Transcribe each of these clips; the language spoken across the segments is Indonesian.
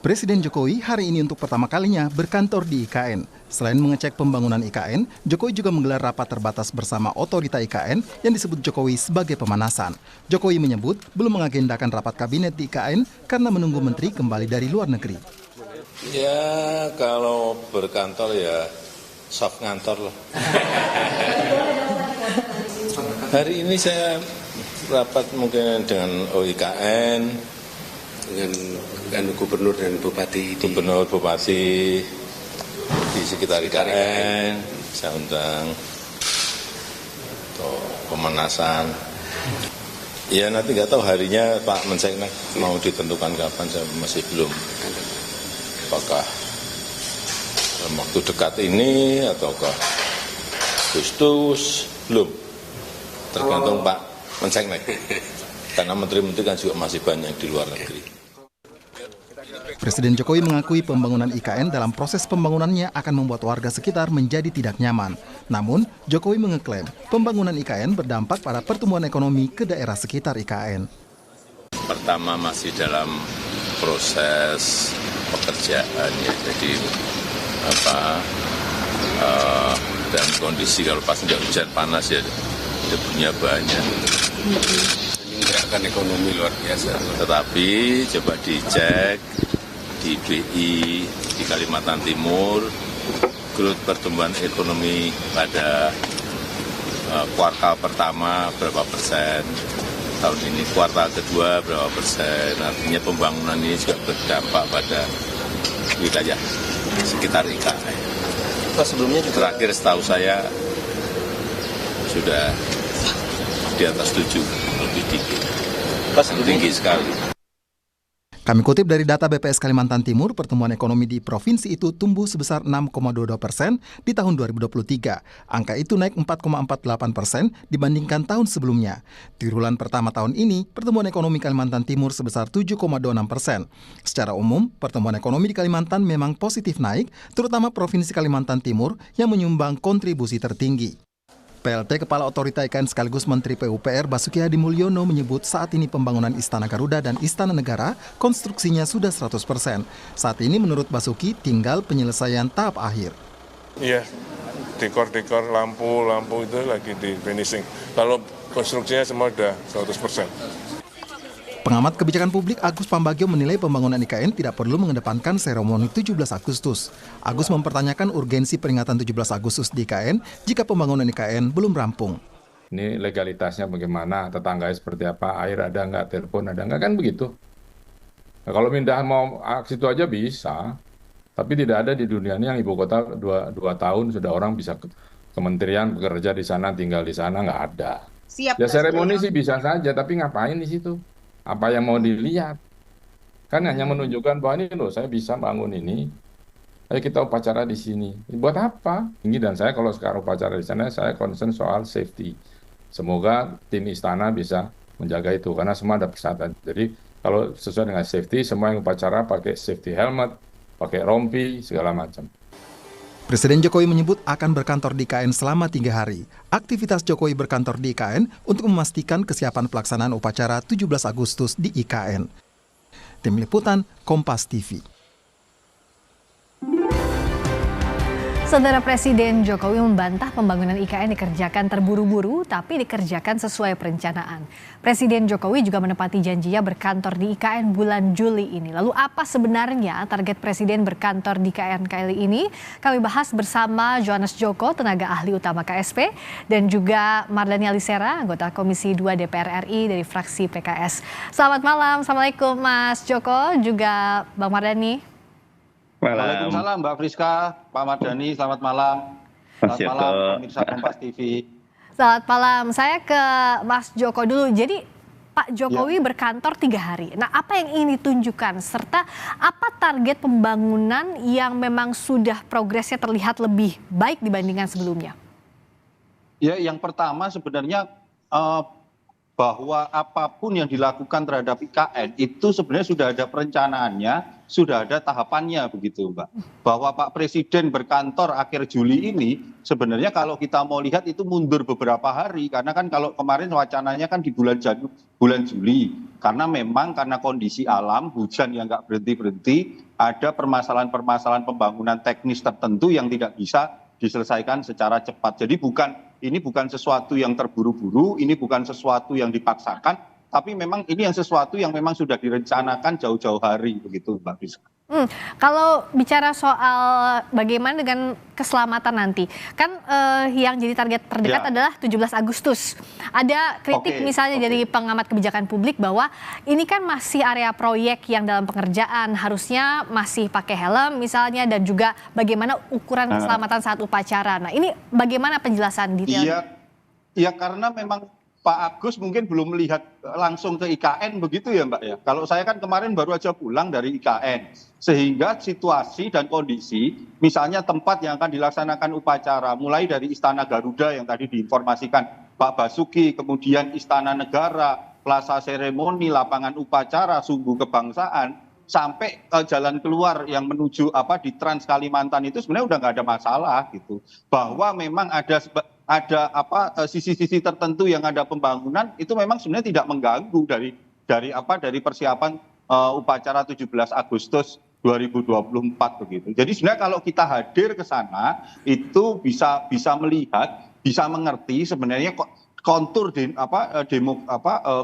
Presiden Jokowi hari ini untuk pertama kalinya berkantor di IKN. Selain mengecek pembangunan IKN, Jokowi juga menggelar rapat terbatas bersama otorita IKN yang disebut Jokowi sebagai pemanasan. Jokowi menyebut belum mengagendakan rapat kabinet di IKN karena menunggu menteri kembali dari luar negeri. Ya, kalau berkantor ya soft ngantor lah. Hari ini saya rapat mungkin dengan OIKN, dengan gubernur dan bupati di sekitar IKN, saya undang untuk pemanasan. Ya nanti nggak tahu harinya Pak Menseknek mau ditentukan kapan, saya masih belum. Apakah dalam waktu dekat ini ataukah Agustus, belum. Tergantung Pak Menseknek. Karena menteri-menteri kan juga masih banyak di luar negeri. Presiden Jokowi mengakui pembangunan IKN dalam proses pembangunannya akan membuat warga sekitar menjadi tidak nyaman. Namun, Jokowi mengeklaim pembangunan IKN berdampak pada pertumbuhan ekonomi ke daerah sekitar IKN. Pertama masih dalam proses pekerjaan ya, jadi dan kondisi kalau pas hujan panas ya debunya banyak. Menggerakkan ekonomi luar biasa. Tetapi coba dicek di BI di Kalimantan Timur, growth pertumbuhan ekonomi pada kuartal pertama berapa persen, tahun ini kuartal kedua berapa persen, artinya pembangunan ini juga berdampak pada wilayah sekitar IKN. Sebelumnya juga terakhir setahu saya sudah di atas 7, lebih dikit. Tinggi sekali. Kami kutip dari data BPS Kalimantan Timur, pertumbuhan ekonomi di provinsi itu tumbuh sebesar 6,22% di tahun 2023. Angka itu naik 4,48% dibandingkan tahun sebelumnya. Di triwulan pertama tahun ini, pertumbuhan ekonomi Kalimantan Timur sebesar 7,26%. Secara umum, pertumbuhan ekonomi di Kalimantan memang positif naik, terutama Provinsi Kalimantan Timur yang menyumbang kontribusi tertinggi. PLT Kepala Otorita IKN sekaligus Menteri PUPR Basuki Hadi Mulyono menyebut saat ini pembangunan Istana Garuda dan Istana Negara konstruksinya sudah 100%. Saat ini menurut Basuki tinggal penyelesaian tahap akhir. Iya, dekor lampu itu lagi di finishing. Kalau konstruksinya semua sudah 100%. Pengamat kebijakan publik Agus Pambagio menilai pembangunan IKN tidak perlu mengedepankan seremoni 17 Agustus. Agus mempertanyakan urgensi peringatan 17 Agustus di IKN jika pembangunan IKN belum rampung. Ini legalitasnya bagaimana, tetangganya seperti apa, air ada nggak, telepon ada nggak, kan begitu. Nah, kalau pindah mau aksi itu aja bisa, tapi tidak ada di dunia ini yang ibu kota 2 tahun sudah orang bisa kementerian bekerja di sana, tinggal di sana, nggak ada. Siap, ya seremoni sih bisa saja, tapi ngapain di situ? Apa yang mau dilihat? Kan hanya menunjukkan bahwa ini loh, saya bisa bangun ini. Ayo kita upacara di sini. Buat apa? Ini dan saya kalau sekarang upacara di sana, saya concern soal safety. Semoga tim istana bisa menjaga itu, karena semua ada kesehatan. Jadi kalau sesuai dengan safety, semua yang upacara pakai safety helmet, pakai rompi, segala macam. Presiden Jokowi menyebut akan berkantor di IKN selama 3 hari. Aktivitas Jokowi berkantor di IKN untuk memastikan kesiapan pelaksanaan upacara 17 Agustus di IKN. Tim Liputan, Kompas TV. Saudara Presiden Jokowi membantah pembangunan IKN dikerjakan terburu-buru tapi dikerjakan sesuai perencanaan. Presiden Jokowi juga menepati janjinya berkantor di IKN bulan Juli ini. Lalu apa sebenarnya target Presiden berkantor di IKN kali ini? Kami bahas bersama Johannes Joko, tenaga ahli utama KSP, dan juga Mardhani Alisera, anggota Komisi 2 DPR RI dari fraksi PKS. Selamat malam, Assalamualaikum Mas Joko, juga Bang Mardhani. Waalaikumsalam Mbak Friska, Pak Mardhani, selamat malam. Selamat malam pemirsa Kompas TV. Selamat malam, saya ke Mas Joko dulu. Jadi Pak Jokowi berkantor 3 hari. Nah, apa yang ingin ditunjukkan serta apa target pembangunan yang memang sudah progresnya terlihat lebih baik dibandingkan sebelumnya? Ya, yang pertama sebenarnya bahwa apapun yang dilakukan terhadap IKN itu sebenarnya sudah ada perencanaannya, sudah ada tahapannya begitu Mbak. Bahwa Pak Presiden berkantor akhir Juli ini sebenarnya kalau kita mau lihat itu mundur beberapa hari, karena kan kalau kemarin wacananya kan di bulan Juli, karena memang karena kondisi alam, hujan yang nggak berhenti-berhenti, ada permasalahan-permasalahan pembangunan teknis tertentu yang tidak bisa diselesaikan secara cepat. Jadi ini bukan sesuatu yang terburu-buru, ini bukan sesuatu yang dipaksakan, tapi memang ini yang sesuatu yang memang sudah direncanakan jauh-jauh hari begitu Mbak Rizka. Kalau bicara soal bagaimana dengan keselamatan nanti, kan yang jadi target terdekat adalah 17 Agustus. Ada kritik misalnya dari pengamat kebijakan publik bahwa ini kan masih area proyek yang dalam pengerjaan, harusnya masih pakai helm misalnya, dan juga bagaimana ukuran keselamatan saat upacara. Nah ini bagaimana penjelasan detailnya? Iya karena memang Pak Agus mungkin belum melihat langsung ke IKN begitu ya Mbak ya. Kalau saya kan kemarin baru aja pulang dari IKN. Sehingga situasi dan kondisi, misalnya tempat yang akan dilaksanakan upacara, mulai dari Istana Garuda yang tadi diinformasikan Pak Basuki, kemudian Istana Negara, Plaza Seremoni, lapangan upacara, Sumbu Kebangsaan, sampai jalan keluar yang menuju di Trans Kalimantan itu sebenarnya udah nggak ada masalah gitu. Bahwa memang ada sisi-sisi tertentu yang ada pembangunan itu memang sebenarnya tidak mengganggu dari persiapan upacara 17 Agustus 2024 begitu. Jadi sebenarnya kalau kita hadir ke sana itu bisa melihat, bisa mengerti sebenarnya kontur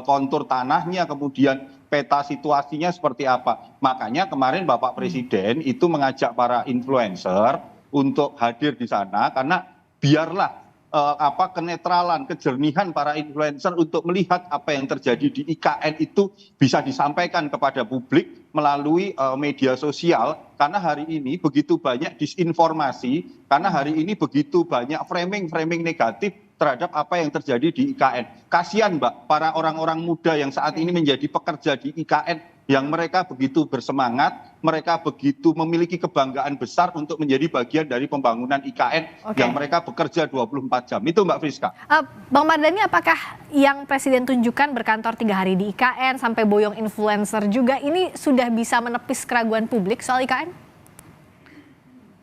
kontur tanahnya, kemudian peta situasinya seperti apa. Makanya kemarin Bapak Presiden itu mengajak para influencer untuk hadir di sana karena biarlah kenetralan, kejernihan para influencer untuk melihat apa yang terjadi di IKN itu bisa disampaikan kepada publik melalui media sosial, karena hari ini begitu banyak disinformasi, karena hari ini begitu banyak framing negatif terhadap apa yang terjadi di IKN. Kasihan Mbak, para orang-orang muda yang saat ini menjadi pekerja di IKN, yang mereka begitu bersemangat, mereka begitu memiliki kebanggaan besar untuk menjadi bagian dari pembangunan IKN yang mereka bekerja 24 jam. Itu Mbak Friska. Bang Mardhani, apakah yang Presiden tunjukkan berkantor 3 hari di IKN sampai boyong influencer juga ini sudah bisa menepis keraguan publik soal IKN?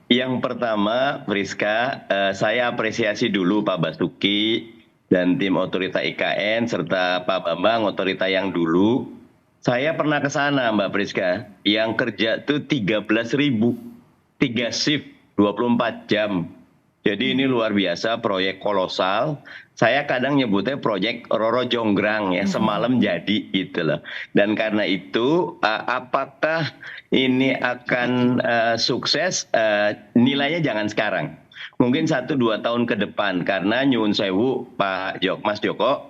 Yang pertama, Friska, saya apresiasi dulu Pak Basuki dan tim otorita IKN serta Pak Bambang otorita yang dulu. Saya pernah ke sana Mbak Friska, yang kerja tuh 13.000, 3 shift 24 jam. Jadi ini luar biasa, proyek kolosal. Saya kadang nyebutnya proyek Roro Jonggrang ya, semalam jadi gitu loh. Dan karena itu apakah ini akan sukses, nilainya jangan sekarang. Mungkin 1-2 tahun ke depan, karena nyuwun sewu Mas Joko,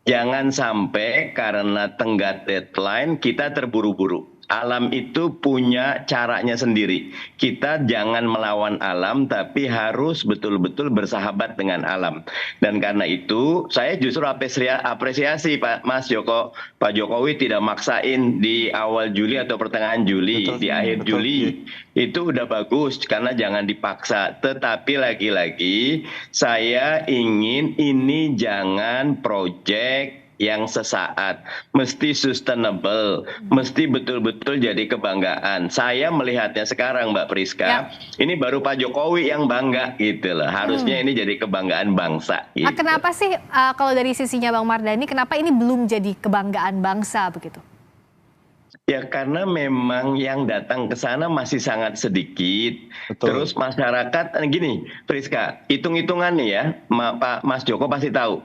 jangan sampai karena tenggat deadline kita terburu-buru. Alam itu punya caranya sendiri. Kita jangan melawan alam, tapi harus betul-betul bersahabat dengan alam. Dan karena itu, saya justru apresiasi Mas Joko. Pak Jokowi tidak maksain di awal Juli atau pertengahan Juli, di akhir Juli. Itu udah bagus, karena jangan dipaksa. Tetapi lagi-lagi, saya ingin ini jangan proyek yang sesaat, mesti sustainable, mesti betul-betul jadi kebanggaan. Saya melihatnya sekarang Mbak Friska, ini baru Pak Jokowi yang bangga gitu loh. Harusnya ini jadi kebanggaan bangsa. Gitu. Kenapa sih kalau dari sisinya Bang Mardhani, kenapa ini belum jadi kebanggaan bangsa begitu? Ya karena memang yang datang ke sana masih sangat sedikit. Betul. Terus masyarakat, gini Friska, hitung-hitungan nih ya, Pak Mas Joko pasti tahu.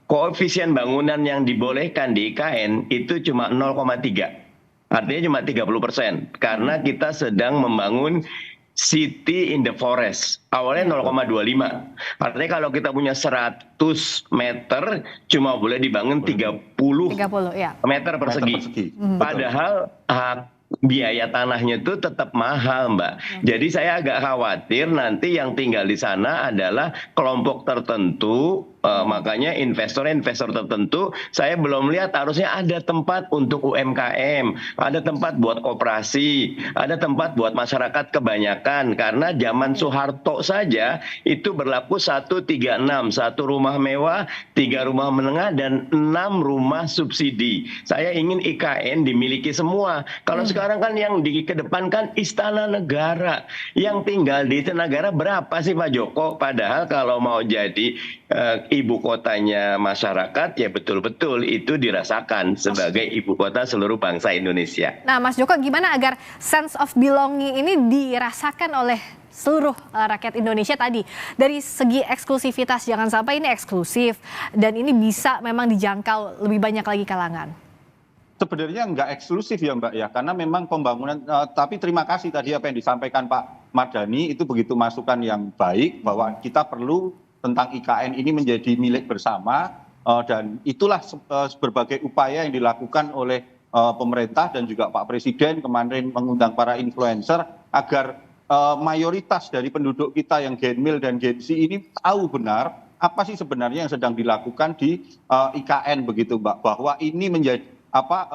Koefisien bangunan yang dibolehkan di IKN itu cuma 0,3. Artinya cuma 30%. Karena kita sedang membangun city in the forest. Awalnya 0,25. Artinya kalau kita punya 100 meter, cuma boleh dibangun 30 ya. meter persegi. Padahal biaya tanahnya itu tetap mahal, Mbak. Jadi saya agak khawatir nanti yang tinggal di sana adalah kelompok tertentu. Makanya investor-investor tertentu, saya belum lihat harusnya ada tempat untuk UMKM, ada tempat buat koperasi, ada tempat buat masyarakat kebanyakan. Karena zaman Soeharto saja itu berlaku 136, 1 rumah mewah, 3 rumah menengah, dan 6 rumah subsidi. Saya ingin IKN dimiliki semua. Kalau sekarang kan yang dikedepankan istana negara. Yang tinggal di istana negara berapa sih Pak Joko? Padahal kalau mau jadi ibu kotanya masyarakat, ya betul-betul itu dirasakan sebagai ibu kota seluruh bangsa Indonesia. Nah, Mas Joko, gimana agar sense of belonging ini dirasakan oleh seluruh rakyat Indonesia tadi? Dari segi eksklusivitas, jangan sampai ini eksklusif dan ini bisa memang dijangkau lebih banyak lagi kalangan. Sebenarnya nggak eksklusif ya Mbak ya, karena memang pembangunan, tapi terima kasih tadi apa yang disampaikan Pak Mardhani, itu begitu masukan yang baik bahwa kita perlu tentang IKN ini menjadi milik bersama, dan itulah berbagai upaya yang dilakukan oleh pemerintah dan juga Pak Presiden kemarin mengundang para influencer agar mayoritas dari penduduk kita yang Gen Mil dan Gen Z ini tahu benar apa sih sebenarnya yang sedang dilakukan di IKN begitu Mbak, bahwa ini menjadi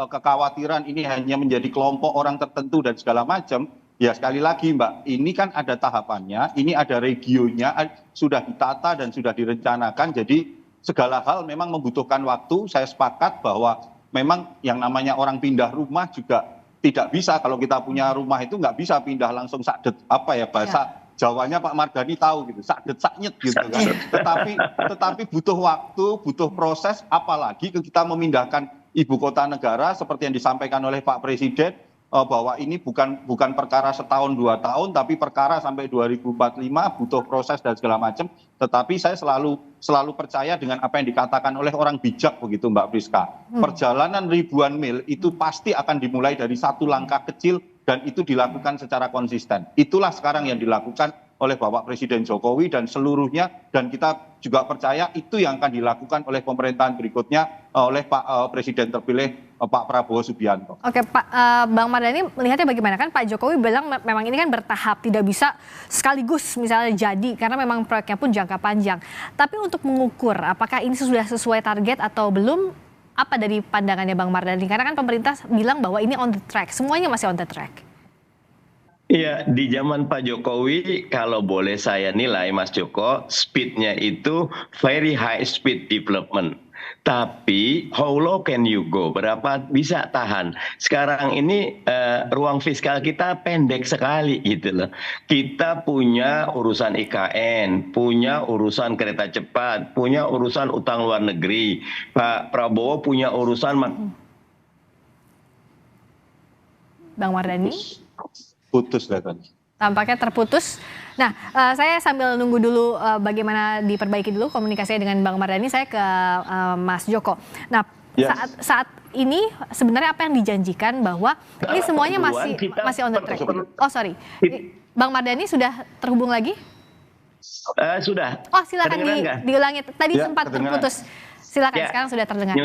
kekhawatiran ini hanya menjadi kelompok orang tertentu dan segala macam. Ya sekali lagi Mbak, ini kan ada tahapannya, ini ada regionya, sudah ditata dan sudah direncanakan. Jadi segala hal memang membutuhkan waktu. Saya sepakat bahwa memang yang namanya orang pindah rumah juga tidak bisa. Kalau kita punya rumah itu nggak bisa pindah langsung sakdet, bahasa Jawanya Pak Mardhani tahu gitu, sakdet saknyet gitu kan. Tetapi butuh waktu, butuh proses, apalagi kita memindahkan ibu kota negara seperti yang disampaikan oleh Pak Presiden, bahwa ini bukan perkara setahun 2 tahun, tapi perkara sampai 2045, butuh proses dan segala macam. Tetapi saya selalu percaya dengan apa yang dikatakan oleh orang bijak begitu Mbak Priska. Perjalanan ribuan mil itu pasti akan dimulai dari satu langkah kecil dan itu dilakukan secara konsisten. Itulah sekarang yang dilakukan oleh Bapak Presiden Jokowi dan seluruhnya, dan kita juga percaya itu yang akan dilakukan oleh pemerintahan berikutnya oleh Pak Presiden terpilih Pak Prabowo Subianto. Oke Pak, Bang Mardhani melihatnya bagaimana? Kan Pak Jokowi bilang memang ini kan bertahap, tidak bisa sekaligus misalnya jadi karena memang proyeknya pun jangka panjang. Tapi untuk mengukur apakah ini sudah sesuai target atau belum, apa dari pandangannya Bang Mardhani? Karena kan pemerintah bilang bahwa ini on the track, semuanya masih on the track. Iya, di zaman Pak Jokowi, kalau boleh saya nilai Mas Joko, speednya itu very high speed development. Tapi how low can you go? Berapa bisa tahan? Sekarang ini ruang fiskal kita pendek sekali gitu loh. Kita punya urusan IKN, punya urusan kereta cepat, punya urusan utang luar negeri. Pak Prabowo punya urusan... Bang Mardhani? Putus katanya. Tampaknya terputus. Nah, saya sambil nunggu dulu bagaimana diperbaiki dulu komunikasinya dengan Bang Mardhani, saya ke Mas Joko. Nah, saat ini sebenarnya apa yang dijanjikan bahwa ini semuanya masih on the track. Oh sorry, Bang Mardhani sudah terhubung lagi? Sudah. Oh silakan diulangi. Tadi sempat terputus. Silakan, sekarang sudah terdengar.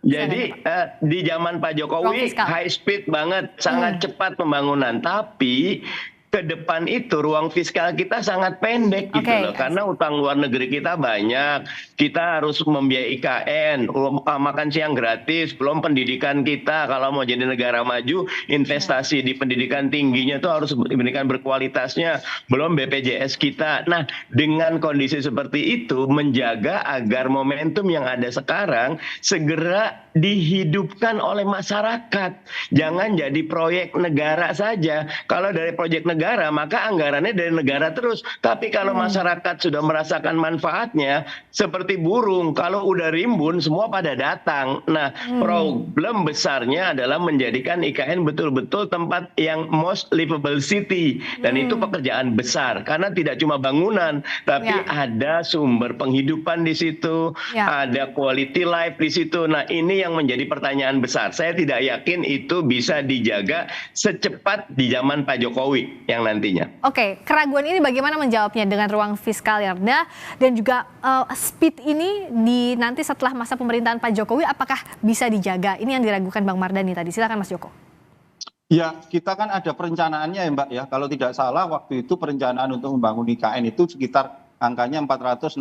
Jadi di zaman Pak Jokowi high speed banget, sangat cepat pembangunan. Tapi ke depan itu ruang fiskal kita sangat pendek gitu loh. Karena utang luar negeri kita banyak. Kita harus membiayai IKN, makan siang gratis, belum pendidikan kita. Kalau mau jadi negara maju, investasi di pendidikan tingginya itu harus pendidikan berkualitasnya. Belum BPJS kita. Nah, dengan kondisi seperti itu, menjaga agar momentum yang ada sekarang segera dihidupkan oleh masyarakat. Jangan jadi proyek negara saja. Kalau dari proyek negara, maka anggarannya dari negara terus. Tapi kalau masyarakat sudah merasakan manfaatnya, seperti burung, kalau udah rimbun, semua pada datang. Nah, problem besarnya adalah menjadikan IKN betul-betul tempat yang most livable city. Dan itu pekerjaan besar. Karena tidak cuma bangunan, tapi ada sumber penghidupan di situ, ada quality life di situ. Nah, ini yang menjadi pertanyaan besar. Saya tidak yakin itu bisa dijaga secepat di zaman Pak Jokowi yang nantinya. Oke, keraguan ini bagaimana menjawabnya dengan ruang fiskal yang rendah dan juga speed ini di nanti setelah masa pemerintahan Pak Jokowi apakah bisa dijaga? Ini yang diragukan Bang Mardhani tadi. Silakan Mas Joko. Ya, kita kan ada perencanaannya ya Mbak ya. Kalau tidak salah waktu itu perencanaan untuk membangun IKN itu sekitar angkanya 466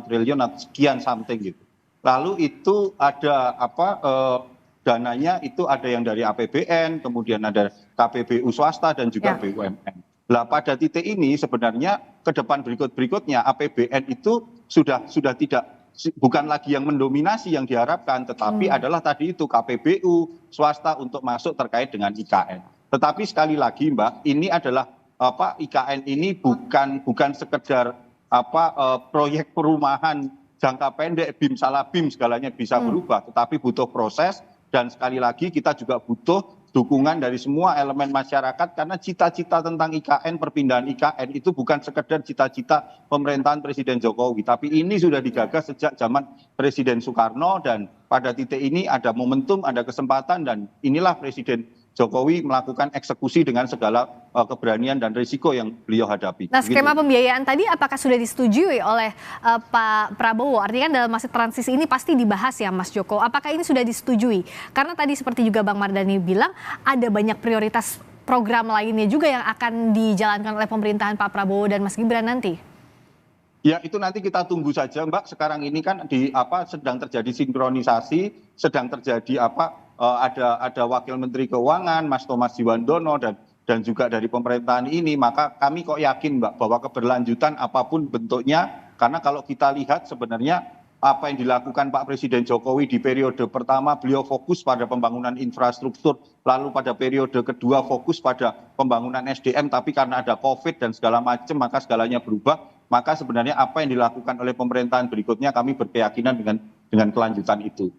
triliun atau sekian something gitu. Lalu itu ada dananya itu ada yang dari APBN, kemudian ada KPBU swasta dan juga BUMN. Lah pada titik ini sebenarnya ke depan berikutnya APBN itu sudah tidak, bukan lagi yang mendominasi yang diharapkan, tetapi adalah tadi itu KPBU swasta untuk masuk terkait dengan IKN. Tetapi sekali lagi Mbak, ini adalah IKN ini bukan sekedar proyek perumahan jangka pendek, BIM salah BIM segalanya bisa berubah, tetapi butuh proses dan sekali lagi kita juga butuh dukungan dari semua elemen masyarakat karena cita-cita tentang IKN, perpindahan IKN itu bukan sekedar cita-cita pemerintahan Presiden Jokowi, tapi ini sudah digagas sejak zaman Presiden Soekarno dan pada titik ini ada momentum, ada kesempatan dan inilah Presiden Jokowi melakukan eksekusi dengan segala keberanian dan risiko yang beliau hadapi. Nah, skema pembiayaan tadi apakah sudah disetujui oleh Pak Prabowo? Artinya kan dalam masa transisi ini pasti dibahas ya Mas Joko. Apakah ini sudah disetujui? Karena tadi seperti juga Bang Mardhani bilang ada banyak prioritas program lainnya juga yang akan dijalankan oleh pemerintahan Pak Prabowo dan Mas Gibran nanti. Ya itu nanti kita tunggu saja Mbak. Sekarang ini kan sedang terjadi sinkronisasi, sedang terjadi ada Wakil Menteri Keuangan Mas Thomas Jiwandono dan juga dari pemerintahan ini, maka kami kok yakin Mbak bahwa keberlanjutan apapun bentuknya, karena kalau kita lihat sebenarnya apa yang dilakukan Pak Presiden Jokowi di periode pertama beliau fokus pada pembangunan infrastruktur, lalu pada periode kedua fokus pada pembangunan SDM, tapi karena ada COVID dan segala macam maka segalanya berubah, maka sebenarnya apa yang dilakukan oleh pemerintahan berikutnya kami berkeyakinan dengan kelanjutan itu.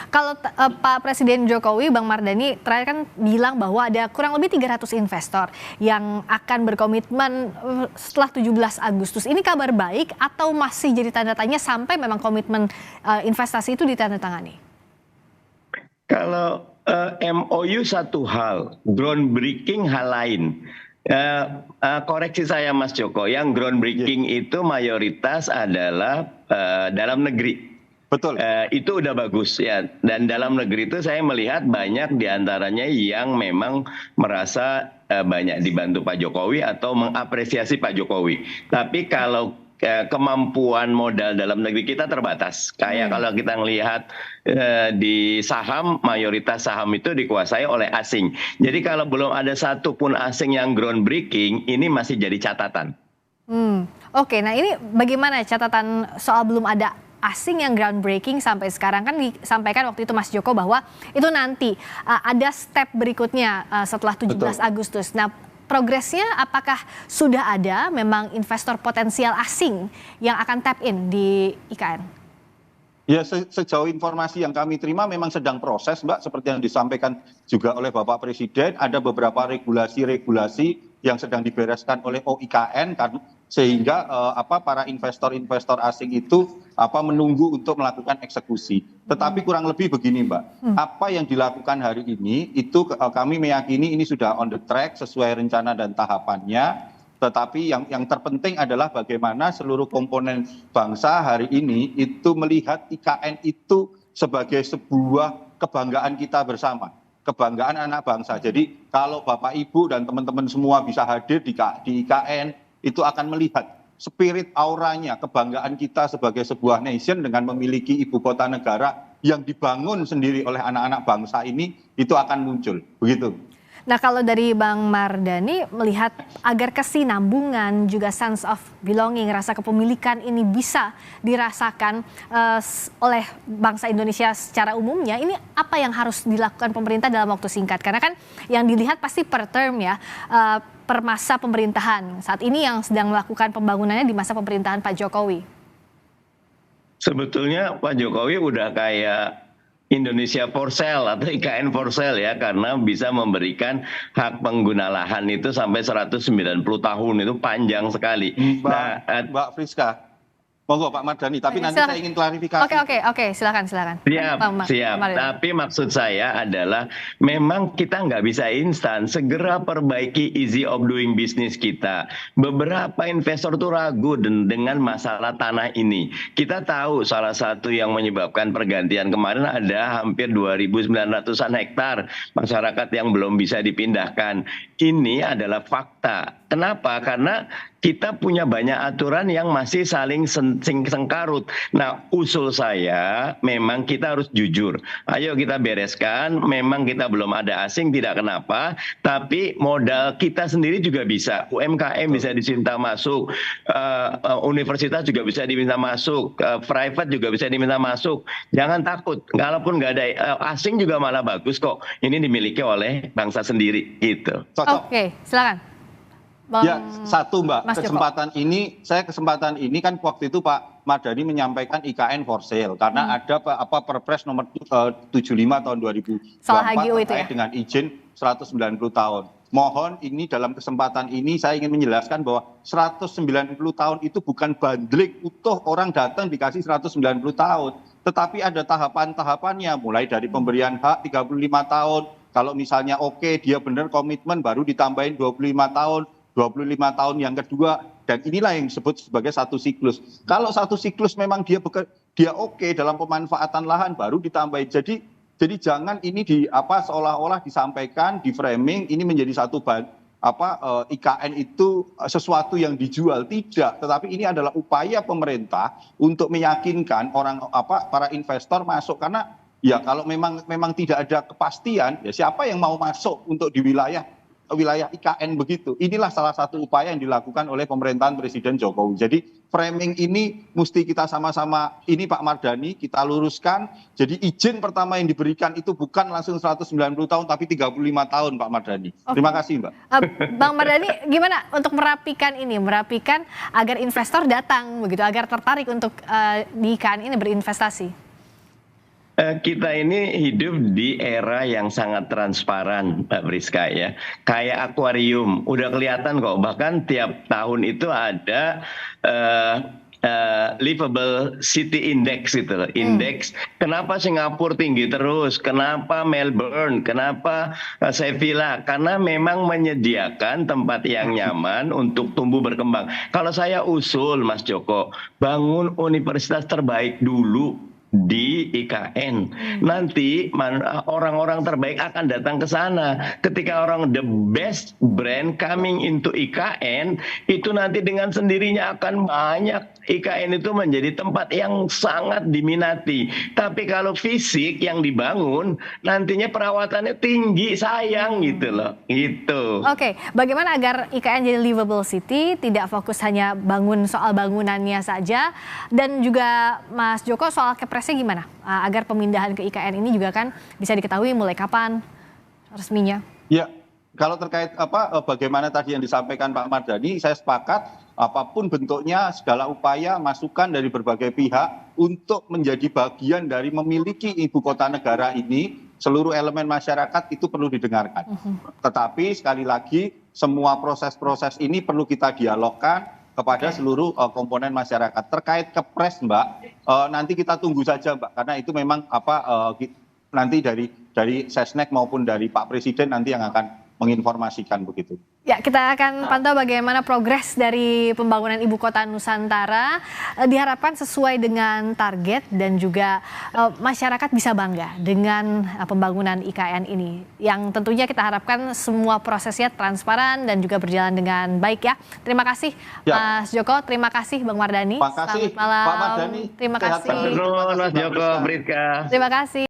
Kalau Pak Presiden Jokowi, Bang Mardhani, terakhir kan bilang bahwa ada kurang lebih 300 investor yang akan berkomitmen setelah 17 Agustus. Ini kabar baik atau masih jadi tanda tanya sampai memang komitmen investasi itu ditandatangani? Kalau MOU satu hal, groundbreaking hal lain. Koreksi saya Mas Joko, yang groundbreaking itu mayoritas adalah dalam negeri. Betul. Itu udah bagus ya. Dan dalam negeri itu saya melihat banyak diantaranya yang memang merasa banyak dibantu Pak Jokowi atau mengapresiasi Pak Jokowi. Tapi kalau kemampuan modal dalam negeri kita terbatas. Kayak kalau kita melihat di saham, mayoritas saham itu dikuasai oleh asing. Jadi kalau belum ada satu pun asing yang groundbreaking, ini masih jadi catatan. Oke, nah ini bagaimana catatan soal belum ada asing yang groundbreaking sampai sekarang? Kan disampaikan waktu itu Mas Joko bahwa itu nanti ada step berikutnya setelah 17 Agustus. Nah, progresnya apakah sudah ada memang investor potensial asing yang akan tap in di IKN? Ya, sejauh informasi yang kami terima memang sedang proses Mbak, seperti yang disampaikan juga oleh Bapak Presiden, ada beberapa regulasi yang sedang dibereskan oleh OIKN kan, sehingga para investor asing itu menunggu untuk melakukan eksekusi. Tetapi kurang lebih begini Mbak, apa yang dilakukan hari ini itu kami meyakini ini sudah on the track sesuai rencana dan tahapannya. Tetapi yang terpenting adalah bagaimana seluruh komponen bangsa hari ini itu melihat IKN itu sebagai sebuah kebanggaan kita bersama, kebanggaan anak bangsa. Jadi kalau Bapak Ibu dan teman-teman semua bisa hadir di IKN, itu akan melihat spirit auranya, kebanggaan kita sebagai sebuah nation dengan memiliki ibu kota negara yang dibangun sendiri oleh anak-anak bangsa ini, itu akan muncul. Begitu. Nah, kalau dari Bang Mardhani melihat agar kesinambungan juga sense of belonging, rasa kepemilikan ini bisa dirasakan oleh bangsa Indonesia secara umumnya, ini apa yang harus dilakukan pemerintah dalam waktu singkat? Karena kan yang dilihat pasti per term ya, per masa pemerintahan. Saat ini yang sedang melakukan pembangunannya di masa pemerintahan Pak Jokowi. Sebetulnya Pak Jokowi udah kayak Indonesia for sale atau IKN for sale ya, karena bisa memberikan hak pengguna lahan itu sampai 190 tahun, itu panjang sekali. Mbak Friska, Monggo Pak Mardhani, tapi nanti Silakan. saya ingin klarifikasi. Oke, silakan. Siap, Pak siap. Mardhani. Tapi maksud saya adalah memang kita nggak bisa instan. Segera perbaiki easy of doing business kita. Beberapa investor tuh ragu dengan masalah tanah ini. Kita tahu salah satu yang menyebabkan pergantian kemarin ada hampir 2.900-an hektar masyarakat yang belum bisa dipindahkan. Ini adalah fakta. Kenapa? Karena kita punya banyak aturan yang masih saling sengkarut. Nah, usul saya memang kita harus jujur. Ayo kita bereskan, memang kita belum ada asing, tidak kenapa. Tapi modal kita sendiri juga bisa. UMKM bisa diminta masuk, universitas juga bisa diminta masuk, private juga bisa diminta masuk. Jangan takut, walaupun nggak ada asing juga malah bagus kok. Ini dimiliki oleh bangsa sendiri, gitu. Oke, silakan. Ya, satu Mbak, Mas kesempatan ini kan waktu itu Pak Mardhani menyampaikan IKN for sale karena ada Perpres nomor 75 tahun 2024 terkait dengan izin 190 tahun. Mohon ini dalam kesempatan ini saya ingin menjelaskan bahwa 190 tahun itu bukan bandlik utuh orang datang dikasih 190 tahun, tetapi ada tahapan-tahapannya mulai dari pemberian hak 35 tahun. Kalau misalnya oke, dia benar komitmen baru ditambahin 25 tahun. 25 tahun yang kedua, dan inilah yang disebut sebagai satu siklus. Kalau satu siklus memang dia oke dalam pemanfaatan lahan baru ditambahin. Jadi jangan ini seolah-olah disampaikan di framing ini menjadi satu IKN itu sesuatu yang dijual, tidak, tetapi ini adalah upaya pemerintah untuk meyakinkan para investor masuk, karena ya kalau memang tidak ada kepastian, ya siapa yang mau masuk untuk di wilayah IKN begitu. Inilah salah satu upaya yang dilakukan oleh pemerintahan Presiden Jokowi. Jadi framing ini mesti kita sama-sama, ini Pak Mardhani kita luruskan. Jadi izin pertama yang diberikan itu bukan langsung 190 tahun tapi 35 tahun Pak Mardhani. Terima kasih Mbak. Bang Mardhani gimana untuk merapikan agar investor datang begitu, agar tertarik untuk di IKN ini berinvestasi? Kita ini hidup di era yang sangat transparan, Mbak Priska ya. Kayak akuarium, udah kelihatan kok. Bahkan tiap tahun itu ada livable city index gitu loh. Indeks kenapa Singapura tinggi terus, kenapa Melbourne, kenapa Sevilla, karena memang menyediakan tempat yang nyaman untuk tumbuh berkembang. Kalau saya usul Mas Joko, bangun universitas terbaik dulu di IKN. Nanti orang-orang terbaik akan datang ke sana. Ketika the best brand coming into IKN, itu nanti dengan sendirinya akan banyak. IKN itu menjadi tempat yang sangat diminati. Tapi kalau fisik yang dibangun, nantinya perawatannya tinggi, sayang gitu loh. Gitu. Oke, bagaimana agar IKN jadi livable city, tidak fokus hanya soal bangunannya saja, dan juga Mas Joko soal kepresnya gimana? Agar pemindahan ke IKN ini juga kan bisa diketahui mulai kapan resminya? Ya, kalau terkait bagaimana tadi yang disampaikan Pak Mardhani, saya sepakat. Apapun bentuknya, segala upaya, masukan dari berbagai pihak untuk menjadi bagian dari memiliki ibu kota negara ini, seluruh elemen masyarakat itu perlu didengarkan. Tetapi sekali lagi, semua proses-proses ini perlu kita dialogkan kepada seluruh komponen masyarakat. Terkait kepres Mbak, nanti kita tunggu saja Mbak, karena itu memang nanti dari Sesnek maupun dari Pak Presiden nanti yang akan menginformasikan begitu. Ya, kita akan pantau bagaimana progres dari pembangunan Ibu Kota Nusantara. Diharapkan sesuai dengan target dan juga masyarakat bisa bangga dengan pembangunan IKN ini. Yang tentunya kita harapkan semua prosesnya transparan dan juga berjalan dengan baik ya. Terima kasih Mas Joko, terima kasih Bang Mardhani. Terima kasih Selamat malam. Pak Mardhani. Terima kasih. Mas Joko, Priska. Terima kasih.